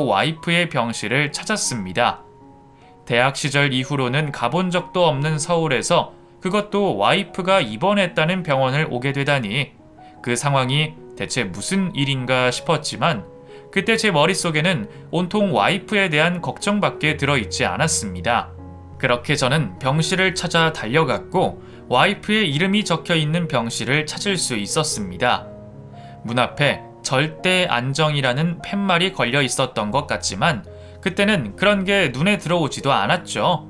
와이프의 병실을 찾았습니다. 대학 시절 이후로는 가본 적도 없는 서울에서 그것도 와이프가 입원했다는 병원을 오게 되다니 그 상황이 대체 무슨 일인가 싶었지만 그때 제 머릿속에는 온통 와이프에 대한 걱정밖에 들어있지 않았습니다. 그렇게 저는 병실을 찾아 달려갔고 와이프의 이름이 적혀있는 병실을 찾을 수 있었습니다. 문 앞에 절대 안정이라는 팻말이 걸려 있었던 것 같지만 그때는 그런 게 눈에 들어오지도 않았죠.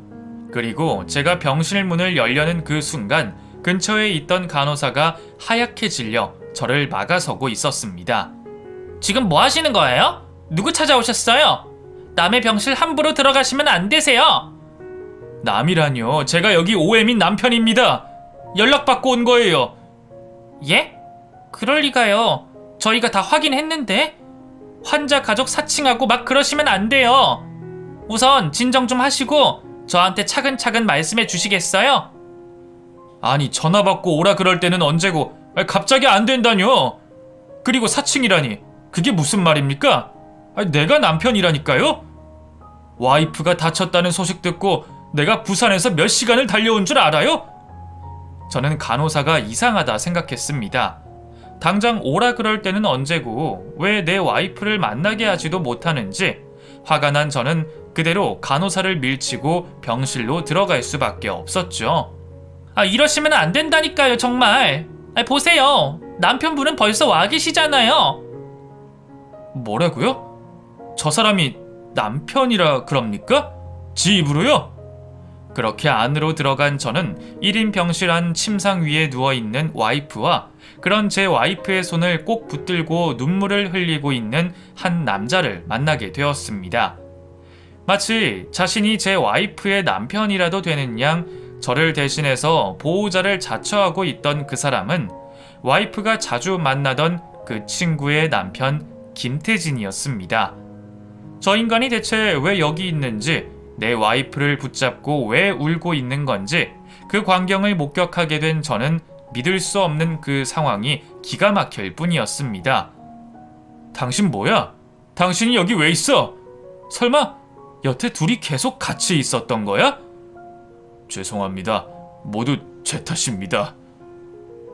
그리고 제가 병실 문을 열려는 그 순간 근처에 있던 간호사가 하얗게 질려 저를 막아서고 있었습니다. 지금 뭐 하시는 거예요? 누구 찾아오셨어요? 남의 병실 함부로 들어가시면 안 되세요. 남이라뇨. 제가 여기 OM인 남편입니다. 연락받고 온 거예요. 예? 그럴 리가요. 저희가 다 확인했는데. 환자 가족 사칭하고 막 그러시면 안 돼요. 우선 진정 좀 하시고 저한테 차근차근 말씀해 주시겠어요? 아니 전화 받고 오라 그럴 때는 언제고 갑자기 안 된다뇨. 그리고 사칭이라니 그게 무슨 말입니까? 내가 남편이라니까요? 와이프가 다쳤다는 소식 듣고 내가 부산에서 몇 시간을 달려온 줄 알아요? 저는 간호사가 이상하다 생각했습니다. 당장 오라 그럴 때는 언제고 왜 내 와이프를 만나게 하지도 못하는지 화가 난 저는 그대로 간호사를 밀치고 병실로 들어갈 수밖에 없었죠. 이러시면 안 된다니까요 정말. 보세요. 남편분은 벌써 와 계시잖아요. 뭐라고요? 저 사람이 남편이라 그럽니까? 지 입으로요? 그렇게 안으로 들어간 저는 1인 병실 안 침상 위에 누워있는 와이프와 그런 제 와이프의 손을 꼭 붙들고 눈물을 흘리고 있는 한 남자를 만나게 되었습니다. 마치 자신이 제 와이프의 남편이라도 되는 양 저를 대신해서 보호자를 자처하고 있던 그 사람은 와이프가 자주 만나던 그 친구의 남편 김태진이었습니다. 저 인간이 대체 왜 여기 있는지, 내 와이프를 붙잡고 왜 울고 있는 건지 그 광경을 목격하게 된 저는 믿을 수 없는 그 상황이 기가 막힐 뿐이었습니다. 당신 뭐야? 당신이 여기 왜 있어? 설마 여태 둘이 계속 같이 있었던 거야? 죄송합니다. 모두 제 탓입니다.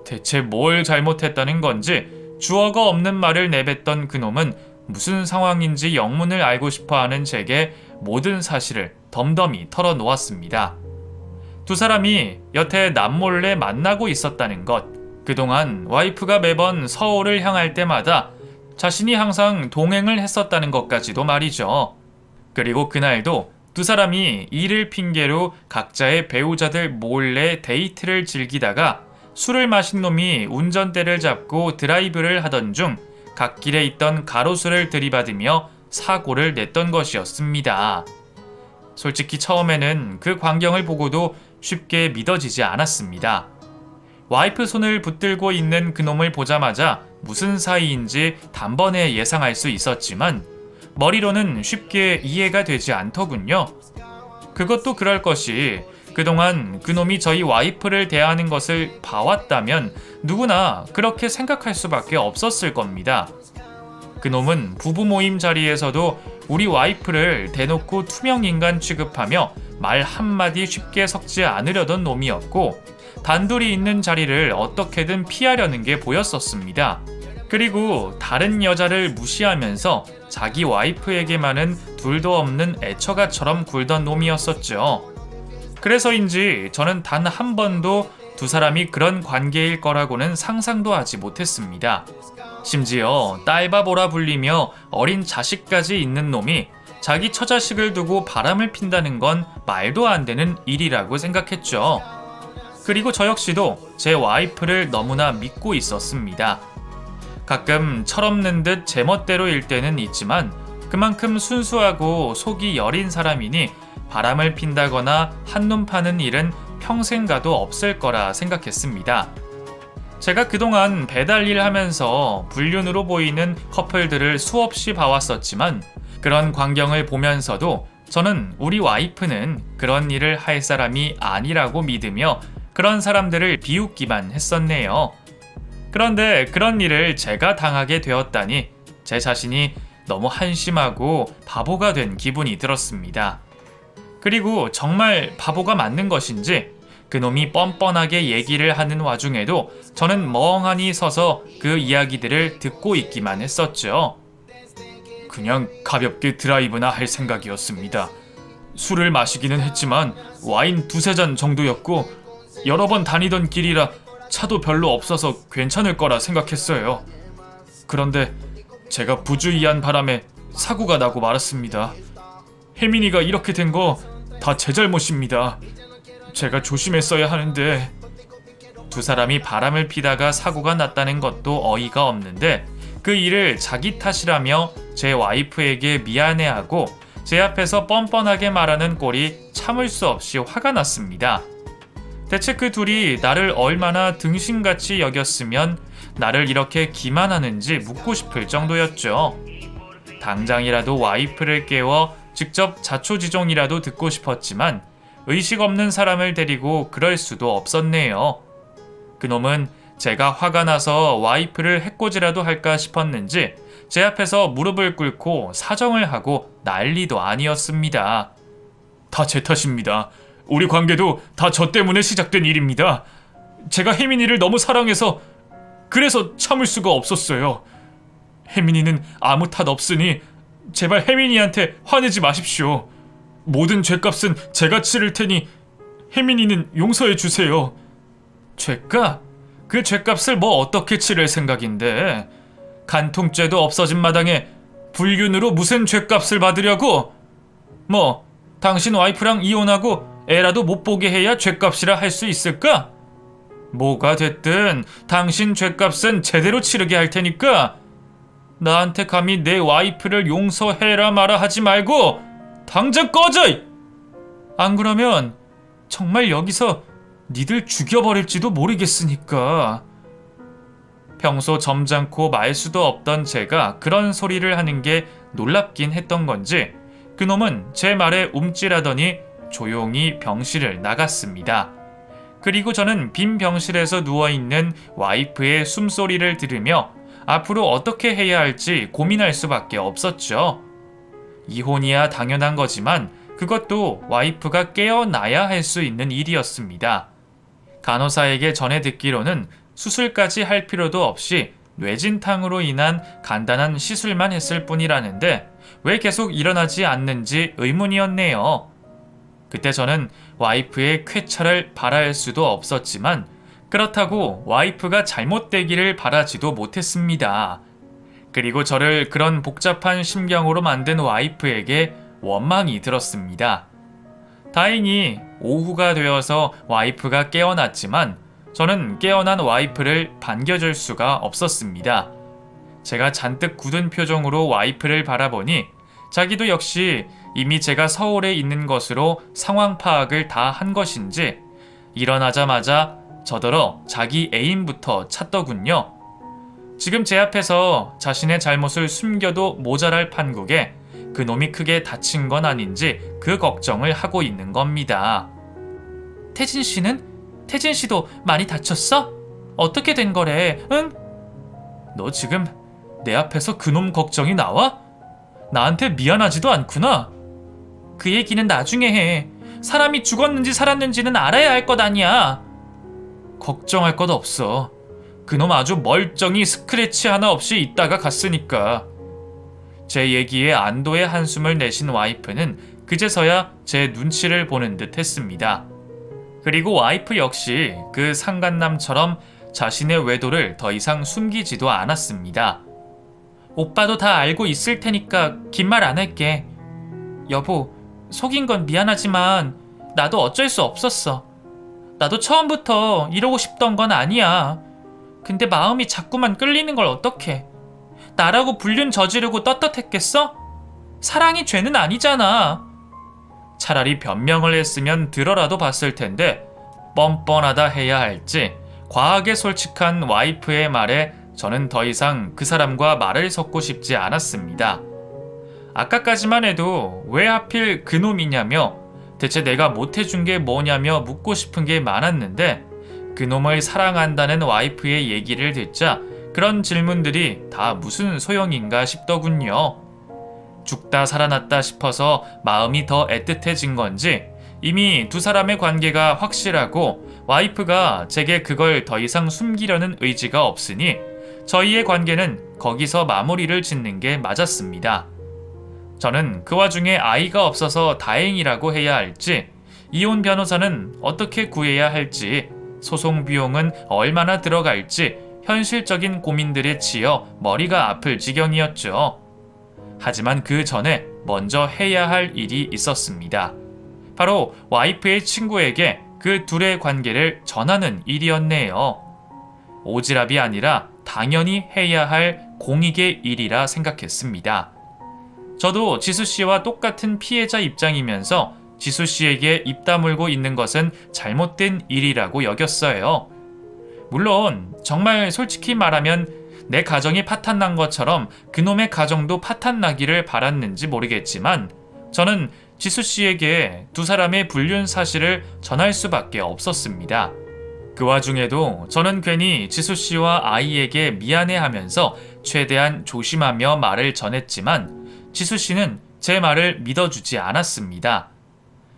대체 뭘 잘못했다는 건지 주어가 없는 말을 내뱉던 그놈은 무슨 상황인지 영문을 알고 싶어하는 제게 모든 사실을 덤덤히 털어놓았습니다. 두 사람이 여태 남몰래 만나고 있었다는 것, 그동안 와이프가 매번 서울을 향할 때마다 자신이 항상 동행을 했었다는 것까지도 말이죠. 그리고 그날도 두 사람이 일을 핑계로 각자의 배우자들 몰래 데이트를 즐기다가 술을 마신 놈이 운전대를 잡고 드라이브를 하던 중 갓길에 있던 가로수를 들이받으며 사고를 냈던 것이었습니다. 솔직히 처음에는 그 광경을 보고도 쉽게 믿어지지 않았습니다. 와이프 손을 붙들고 있는 그놈을 보자마자 무슨 사이인지 단번에 예상할 수 있었지만 머리로는 쉽게 이해가 되지 않더군요. 그것도 그럴 것이 그동안 그놈이 저희 와이프를 대하는 것을 봐왔다면 누구나 그렇게 생각할 수밖에 없었을 겁니다. 그놈은 부부 모임 자리에서도 우리 와이프를 대놓고 투명인간 취급하며 말 한마디 쉽게 섞지 않으려던 놈이었고 단둘이 있는 자리를 어떻게든 피하려는 게 보였었습니다. 그리고 다른 여자를 무시하면서 자기 와이프에게만은 둘도 없는 애처가처럼 굴던 놈이었었죠. 그래서인지 저는 단 한 번도 두 사람이 그런 관계일 거라고는 상상도 하지 못했습니다. 심지어 딸바보라 불리며 어린 자식까지 있는 놈이 자기 처자식을 두고 바람을 핀다는 건 말도 안 되는 일이라고 생각했죠. 그리고 저 역시도 제 와이프를 너무나 믿고 있었습니다. 가끔 철없는 듯 제멋대로일 때는 있지만 그만큼 순수하고 속이 여린 사람이니 바람을 핀다거나 한눈 파는 일은 평생 가도 없을 거라 생각했습니다. 제가 그동안 배달 일 하면서 불륜으로 보이는 커플들을 수없이 봐왔었지만 그런 광경을 보면서도 저는 우리 와이프는 그런 일을 할 사람이 아니라고 믿으며 그런 사람들을 비웃기만 했었네요. 그런데 그런 일을 제가 당하게 되었다니 제 자신이 너무 한심하고 바보가 된 기분이 들었습니다. 그리고 정말 바보가 맞는 것인지 그놈이 뻔뻔하게 얘기를 하는 와중에도 저는 멍하니 서서 그 이야기들을 듣고 있기만 했었죠. 그냥 가볍게 드라이브나 할 생각이었습니다. 술을 마시기는 했지만 와인 두세 잔 정도였고 여러 번 다니던 길이라 차도 별로 없어서 괜찮을 거라 생각했어요. 그런데 제가 부주의한 바람에 사고가 나고 말았습니다. 혜민이가 이렇게 된 거 다 제 잘못입니다. 제가 조심했어야 하는데. 두 사람이 바람을 피다가 사고가 났다는 것도 어이가 없는데 그 일을 자기 탓이라며 제 와이프에게 미안해하고 제 앞에서 뻔뻔하게 말하는 꼴이 참을 수 없이 화가 났습니다. 대체 그 둘이 나를 얼마나 등신같이 여겼으면 나를 이렇게 기만하는지 묻고 싶을 정도였죠. 당장이라도 와이프를 깨워 직접 자초지종이라도 듣고 싶었지만 의식 없는 사람을 데리고 그럴 수도 없었네요. 그놈은 제가 화가 나서 와이프를 해코지라도 할까 싶었는지 제 앞에서 무릎을 꿇고 사정을 하고 난리도 아니었습니다. 다 제 탓입니다. 우리 관계도 다 저 때문에 시작된 일입니다. 제가 혜민이를 너무 사랑해서 그래서 참을 수가 없었어요. 혜민이는 아무 탓 없으니 제발 혜민이한테 화내지 마십시오. 모든 죄값은 제가 치를 테니 혜민이는 용서해 주세요. 죄값? 그 죄값을 뭐 어떻게 치를 생각인데? 간통죄도 없어진 마당에 불륜으로 무슨 죄값을 받으려고? 뭐 당신 와이프랑 이혼하고 애라도 못 보게 해야 죄값이라 할 수 있을까? 뭐가 됐든 당신 죄값은 제대로 치르게 할 테니까 나한테 감히 내 와이프를 용서해라 마라 하지 말고 당장 꺼져! 안 그러면 정말 여기서 니들 죽여버릴지도 모르겠으니까. 평소 점잖고 말수도 없던 제가 그런 소리를 하는 게 놀랍긴 했던 건지 그놈은 제 말에 움찔하더니 조용히 병실을 나갔습니다. 그리고 저는 빈 병실에서 누워있는 와이프의 숨소리를 들으며 앞으로 어떻게 해야 할지 고민할 수밖에 없었죠. 이혼이야 당연한 거지만 그것도 와이프가 깨어나야 할 수 있는 일이었습니다. 간호사에게 전해 듣기로는 수술까지 할 필요도 없이 뇌진탕으로 인한 간단한 시술만 했을 뿐이라는데 왜 계속 일어나지 않는지 의문이었네요. 그때 저는 와이프의 쾌차를 바랄 수도 없었지만 그렇다고 와이프가 잘못되기를 바라지도 못했습니다. 그리고 저를 그런 복잡한 심경으로 만든 와이프에게 원망이 들었습니다. 다행히 오후가 되어서 와이프가 깨어났지만 저는 깨어난 와이프를 반겨줄 수가 없었습니다. 제가 잔뜩 굳은 표정으로 와이프를 바라보니 자기도 역시 이미 제가 서울에 있는 것으로 상황 파악을 다 한 것인지 일어나자마자 저더러 자기 애인부터 찾더군요. 지금 제 앞에서 자신의 잘못을 숨겨도 모자랄 판국에 그놈이 크게 다친 건 아닌지 그 걱정을 하고 있는 겁니다. 태진 씨는? 태진 씨도 많이 다쳤어? 어떻게 된 거래, 응? 너 지금 내 앞에서 그놈 걱정이 나와? 나한테 미안하지도 않구나. 그 얘기는 나중에 해. 사람이 죽었는지 살았는지는 알아야 할 것 아니야. 걱정할 것 없어. 그놈 아주 멀쩡히 스크래치 하나 없이 있다가 갔으니까. 제 얘기에 안도의 한숨을 내신 와이프는 그제서야 제 눈치를 보는 듯 했습니다. 그리고 와이프 역시 그 상간남처럼 자신의 외도를 더 이상 숨기지도 않았습니다. 오빠도 다 알고 있을 테니까 긴 말 안 할게. 여보, 속인 건 미안하지만 나도 어쩔 수 없었어. 나도 처음부터 이러고 싶던 건 아니야. 근데 마음이 자꾸만 끌리는 걸 어떡해. 나라고 불륜 저지르고 떳떳했겠어? 사랑이 죄는 아니잖아. 차라리 변명을 했으면 들어라도 봤을 텐데 뻔뻔하다 해야 할지 과하게 솔직한 와이프의 말에 저는 더 이상 그 사람과 말을 섞고 싶지 않았습니다. 아까까지만 해도 왜 하필 그놈이냐며 대체 내가 못해준 게 뭐냐며 묻고 싶은 게 많았는데 그놈을 사랑한다는 와이프의 얘기를 듣자 그런 질문들이 다 무슨 소용인가 싶더군요. 죽다 살아났다 싶어서 마음이 더 애틋해진 건지 이미 두 사람의 관계가 확실하고 와이프가 제게 그걸 더 이상 숨기려는 의지가 없으니 저희의 관계는 거기서 마무리를 짓는 게 맞았습니다. 저는 그 와중에 아이가 없어서 다행이라고 해야 할지, 이혼 변호사는 어떻게 구해야 할지, 소송 비용은 얼마나 들어갈지 현실적인 고민들에 치여 머리가 아플 지경이었죠. 하지만 그 전에 먼저 해야 할 일이 있었습니다. 바로 와이프의 친구에게 그 둘의 관계를 전하는 일이었네요. 오지랖이 아니라 당연히 해야 할 공익의 일이라 생각했습니다. 저도 지수씨와 똑같은 피해자 입장이면서 지수씨에게 입 다물고 있는 것은 잘못된 일이라고 여겼어요. 물론 정말 솔직히 말하면 내 가정이 파탄난 것처럼 그놈의 가정도 파탄나기를 바랐는지 모르겠지만 저는 지수씨에게 두 사람의 불륜 사실을 전할 수밖에 없었습니다. 그 와중에도 저는 괜히 지수씨와 아이에게 미안해하면서 최대한 조심하며 말을 전했지만 지수씨는 제 말을 믿어주지 않았습니다.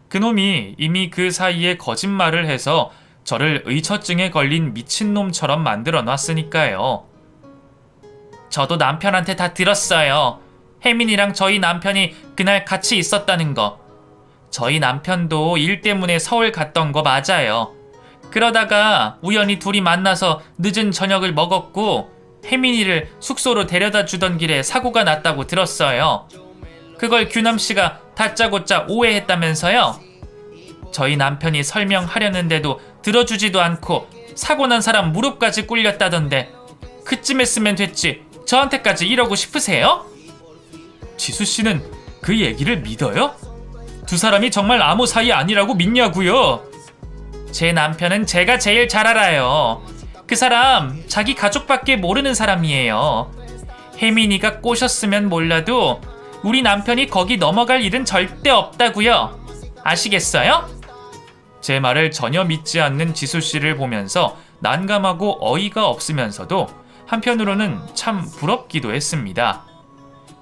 그놈이 이미 그 사이에 거짓말을 해서 저를 의처증에 걸린 미친놈처럼 만들어 놨으니까요. 저도 남편한테 다 들었어요. 혜민이랑 저희 남편이 그날 같이 있었다는 거. 저희 남편도 일 때문에 서울 갔던 거 맞아요. 그러다가 우연히 둘이 만나서 늦은 저녁을 먹었고 혜민이를 숙소로 데려다 주던 길에 사고가 났다고 들었어요. 그걸 규남씨가 다짜고짜 오해했다면서요? 저희 남편이 설명하려는데도 들어주지도 않고 사고 난 사람 무릎까지 꿇렸다던데 그쯤 했으면 됐지 저한테까지 이러고 싶으세요? 지수씨는 그 얘기를 믿어요? 두 사람이 정말 아무 사이 아니라고 믿냐고요? 제 남편은 제가 제일 잘 알아요. 그 사람 자기 가족밖에 모르는 사람이에요. 혜민이가 꼬셨으면 몰라도 우리 남편이 거기 넘어갈 일은 절대 없다고요. 아시겠어요? 제 말을 전혀 믿지 않는 지수씨를 보면서 난감하고 어이가 없으면서도 한편으로는 참 부럽기도 했습니다.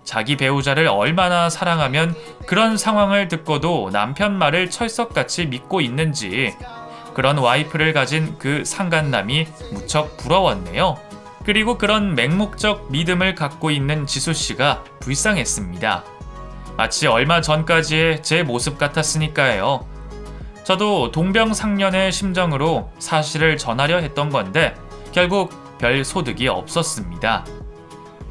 자기 배우자를 얼마나 사랑하면 그런 상황을 듣고도 남편 말을 철석같이 믿고 있는지 그런 와이프를 가진 그 상간남이 무척 부러웠네요. 그리고 그런 맹목적 믿음을 갖고 있는 지수씨가 불쌍했습니다. 마치 얼마 전까지의 제 모습 같았으니까요. 저도 동병상련의 심정으로 사실을 전하려 했던 건데 결국 별 소득이 없었습니다.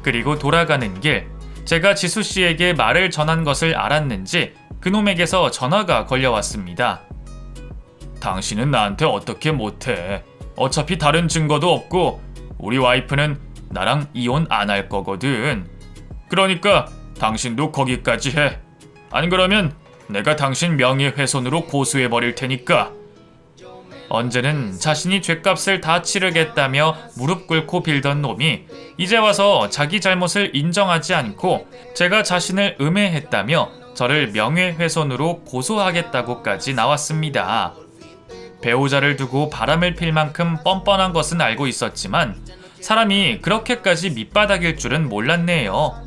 그리고 돌아가는 길 제가 지수씨에게 말을 전한 것을 알았는지 그놈에게서 전화가 걸려왔습니다. 당신은 나한테 어떻게 못해. 어차피 다른 증거도 없고 우리 와이프는 나랑 이혼 안 할 거거든. 그러니까 당신도 거기까지 해. 안 그러면 내가 당신 명예훼손으로 고소해버릴 테니까. 언제는 자신이 죗값을 다 치르겠다며 무릎 꿇고 빌던 놈이 이제 와서 자기 잘못을 인정하지 않고 제가 자신을 음해했다며 저를 명예훼손으로 고소하겠다고까지 나왔습니다. 배우자를 두고 바람을 필 만큼 뻔뻔한 것은 알고 있었지만 사람이 그렇게까지 밑바닥일 줄은 몰랐네요.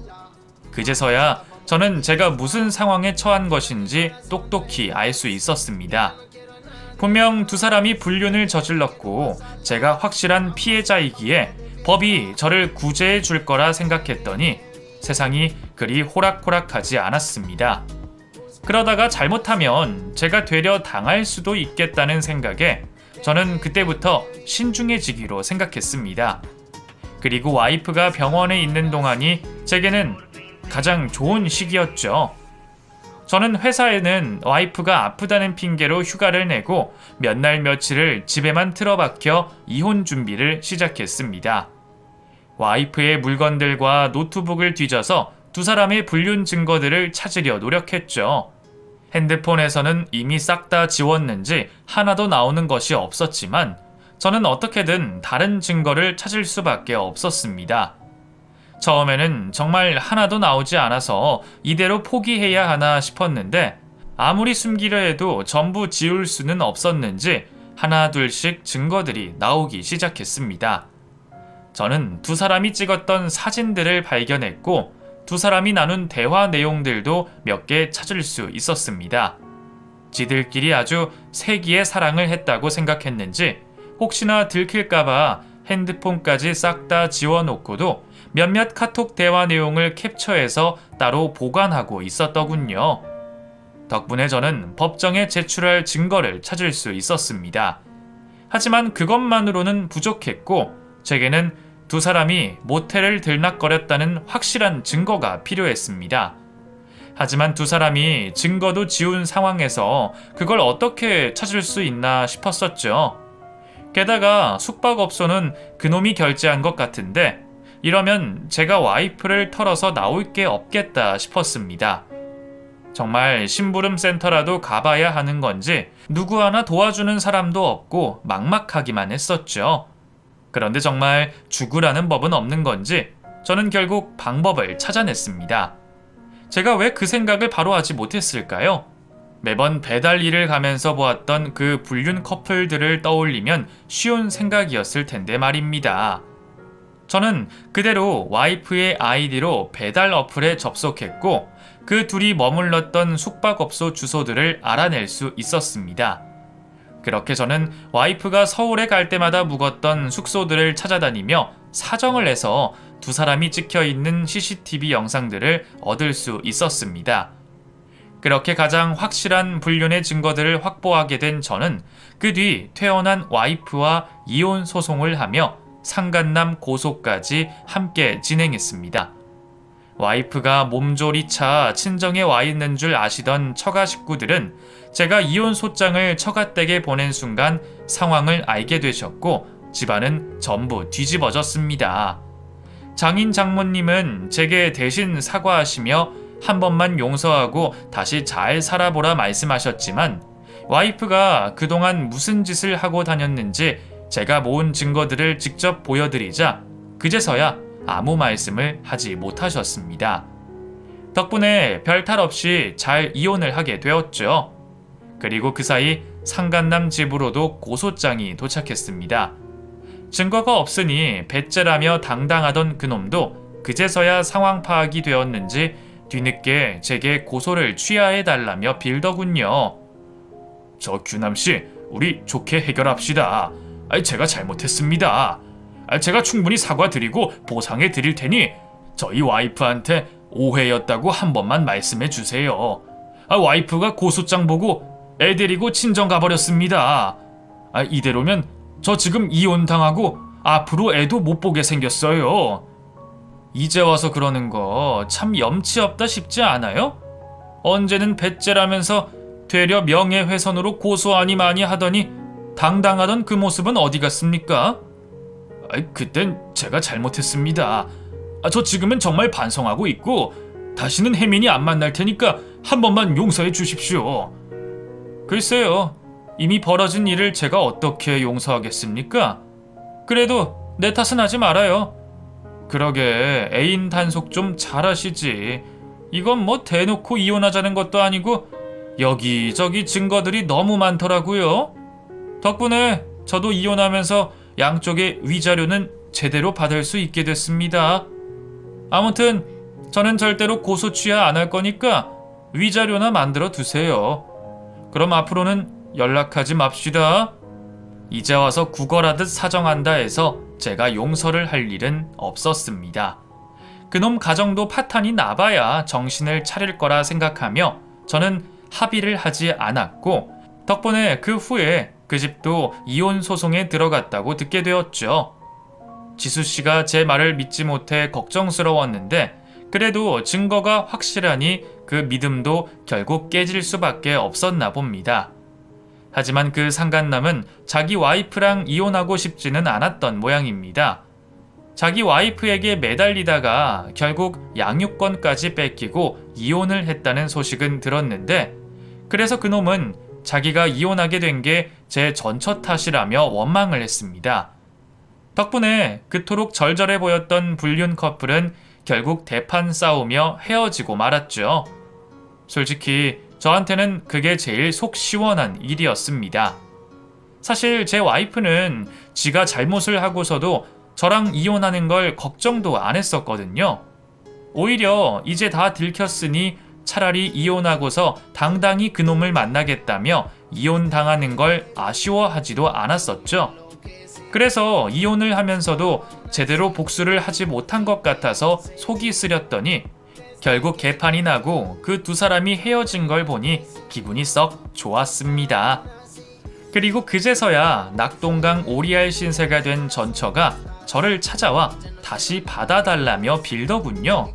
그제서야 저는 제가 무슨 상황에 처한 것인지 똑똑히 알 수 있었습니다. 분명 두 사람이 불륜을 저질렀고 제가 확실한 피해자이기에 법이 저를 구제해 줄 거라 생각했더니 세상이 그리 호락호락하지 않았습니다. 그러다가 잘못하면 제가 되려 당할 수도 있겠다는 생각에 저는 그때부터 신중해지기로 생각했습니다. 그리고 와이프가 병원에 있는 동안이 제게는 가장 좋은 시기였죠. 저는 회사에는 와이프가 아프다는 핑계로 휴가를 내고 몇 날 며칠을 집에만 틀어박혀 이혼 준비를 시작했습니다. 와이프의 물건들과 노트북을 뒤져서 두 사람의 불륜 증거들을 찾으려 노력했죠. 핸드폰에서는 이미 싹 다 지웠는지 하나도 나오는 것이 없었지만 저는 어떻게든 다른 증거를 찾을 수밖에 없었습니다. 처음에는 정말 하나도 나오지 않아서 이대로 포기해야 하나 싶었는데 아무리 숨기려 해도 전부 지울 수는 없었는지 하나 둘씩 증거들이 나오기 시작했습니다. 저는 두 사람이 찍었던 사진들을 발견했고 두 사람이 나눈 대화 내용들도 몇 개 찾을 수 있었습니다. 지들끼리 아주 세기의 사랑을 했다고 생각했는지 혹시나 들킬까봐 핸드폰까지 싹 다 지워놓고도 몇몇 카톡 대화 내용을 캡처해서 따로 보관하고 있었더군요. 덕분에 저는 법정에 제출할 증거를 찾을 수 있었습니다. 하지만 그것만으로는 부족했고 제게는 두 사람이 모텔을 들락거렸다는 확실한 증거가 필요했습니다. 하지만 두 사람이 증거도 지운 상황에서 그걸 어떻게 찾을 수 있나 싶었었죠. 게다가 숙박업소는 그놈이 결제한 것 같은데 이러면 제가 와이프를 털어서 나올 게 없겠다 싶었습니다. 정말 심부름센터라도 가봐야 하는 건지 누구 하나 도와주는 사람도 없고 막막하기만 했었죠. 그런데 정말 죽으라는 법은 없는 건지 저는 결국 방법을 찾아냈습니다. 제가 왜 그 생각을 바로 하지 못했을까요? 매번 배달 일을 가면서 보았던 그 불륜 커플들을 떠올리면 쉬운 생각이었을 텐데 말입니다. 저는 그대로 와이프의 아이디로 배달 어플에 접속했고 그 둘이 머물렀던 숙박업소 주소들을 알아낼 수 있었습니다. 그렇게 저는 와이프가 서울에 갈 때마다 묵었던 숙소들을 찾아다니며 사정을 내서 두 사람이 찍혀있는 CCTV 영상들을 얻을 수 있었습니다. 그렇게 가장 확실한 불륜의 증거들을 확보하게 된 저는 그 뒤 퇴원한 와이프와 이혼 소송을 하며 상간남 고소까지 함께 진행했습니다. 와이프가 몸조리차 친정에 와 있는 줄 아시던 처가 식구들은 제가 이혼 소장을 처가댁에 보낸 순간 상황을 알게 되셨고 집안은 전부 뒤집어졌습니다. 장인 장모님은 제게 대신 사과하시며 한 번만 용서하고 다시 잘 살아보라 말씀하셨지만 와이프가 그동안 무슨 짓을 하고 다녔는지 제가 모은 증거들을 직접 보여드리자 그제서야 아무 말씀을 하지 못하셨습니다. 덕분에 별탈 없이 잘 이혼을 하게 되었죠. 그리고 그 사이 상간남 집으로도 고소장이 도착했습니다. 증거가 없으니 배째라며 당당하던 그놈도 그제서야 상황 파악이 되었는지 뒤늦게 제게 고소를 취하해달라며 빌더군요. 저 규남씨, 우리 좋게 해결합시다. 제가 잘못했습니다. 제가 충분히 사과드리고 보상해 드릴 테니 저희 와이프한테 오해였다고 한 번만 말씀해 주세요. 와이프가 고소장 보고 애 데리고 친정 가버렸습니다. 이대로면 저 지금 이혼당하고 앞으로 애도 못 보게 생겼어요. 이제 와서 그러는 거 참 염치 없다 싶지 않아요? 언제는 배째라면서 되려 명예훼손으로 고소하니 많이 하더니 당당하던 그 모습은 어디 갔습니까? 그땐 제가 잘못했습니다. 저 지금은 정말 반성하고 있고 다시는 혜민이 안 만날 테니까 한 번만 용서해 주십시오. 글쎄요, 이미 벌어진 일을 제가 어떻게 용서하겠습니까? 그래도 내 탓은 하지 말아요. 그러게 애인 단속 좀 잘하시지. 이건 뭐 대놓고 이혼하자는 것도 아니고 여기저기 증거들이 너무 많더라고요. 덕분에 저도 이혼하면서 양쪽의 위자료는 제대로 받을 수 있게 됐습니다. 아무튼 저는 절대로 고소 취하 안 할 거니까 위자료나 만들어 두세요. 그럼 앞으로는 연락하지 맙시다. 이제 와서 구걸하듯 사정한다 해서 제가 용서를 할 일은 없었습니다. 그놈 가정도 파탄이 나봐야 정신을 차릴 거라 생각하며 저는 합의를 하지 않았고 덕분에 그 후에 그 집도 이혼 소송에 들어갔다고 듣게 되었죠. 지수씨가 제 말을 믿지 못해 걱정스러웠는데 그래도 증거가 확실하니 그 믿음도 결국 깨질 수밖에 없었나 봅니다. 하지만 그 상간남은 자기 와이프랑 이혼하고 싶지는 않았던 모양입니다. 자기 와이프에게 매달리다가 결국 양육권까지 뺏기고 이혼을 했다는 소식은 들었는데 그래서 그놈은 자기가 이혼하게 된 게 제 전처 탓이라며 원망을 했습니다. 덕분에 그토록 절절해 보였던 불륜 커플은 결국 대판 싸우며 헤어지고 말았죠. 솔직히 저한테는 그게 제일 속 시원한 일이었습니다. 사실 제 와이프는 지가 잘못을 하고서도 저랑 이혼하는 걸 걱정도 안 했었거든요. 오히려 이제 다 들켰으니 차라리 이혼하고서 당당히 그놈을 만나겠다며 이혼당하는 걸 아쉬워하지도 않았었죠. 그래서 이혼을 하면서도 제대로 복수를 하지 못한 것 같아서 속이 쓰렸더니 결국 개판이 나고 그 두 사람이 헤어진 걸 보니 기분이 썩 좋았습니다. 그리고 그제서야 낙동강 오리알 신세가 된 전처가 저를 찾아와 다시 받아달라며 빌더군요.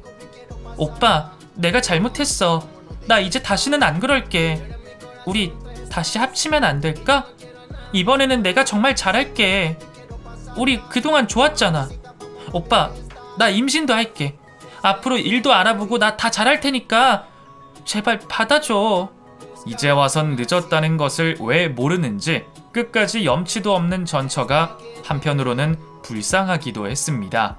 오빠, 내가 잘못했어. 나 이제 다시는 안 그럴게. 우리 다시 합치면 안 될까? 이번에는 내가 정말 잘할게. 우리 그동안 좋았잖아. 오빠, 나 임신도 할게. 앞으로 일도 알아보고 나 다 잘할 테니까 제발 받아줘. 이제 와선 늦었다는 것을 왜 모르는지 끝까지 염치도 없는 전처가 한편으로는 불쌍하기도 했습니다.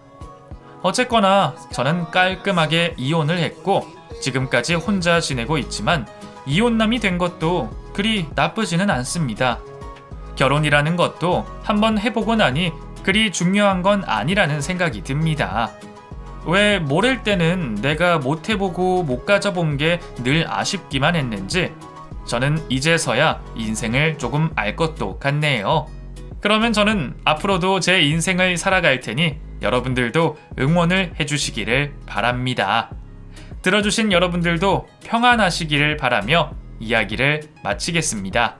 어쨌거나 저는 깔끔하게 이혼을 했고 지금까지 혼자 지내고 있지만 이혼남이 된 것도 그리 나쁘지는 않습니다. 결혼이라는 것도 한번 해보고 나니 그리 중요한 건 아니라는 생각이 듭니다. 왜 모를 때는 내가 못 해보고 못 가져본 게 늘 아쉽기만 했는지 저는 이제서야 인생을 조금 알 것도 같네요. 그러면 저는 앞으로도 제 인생을 살아갈 테니 여러분들도 응원을 해주시기를 바랍니다. 들어주신 여러분들도 평안하시기를 바라며 이야기를 마치겠습니다.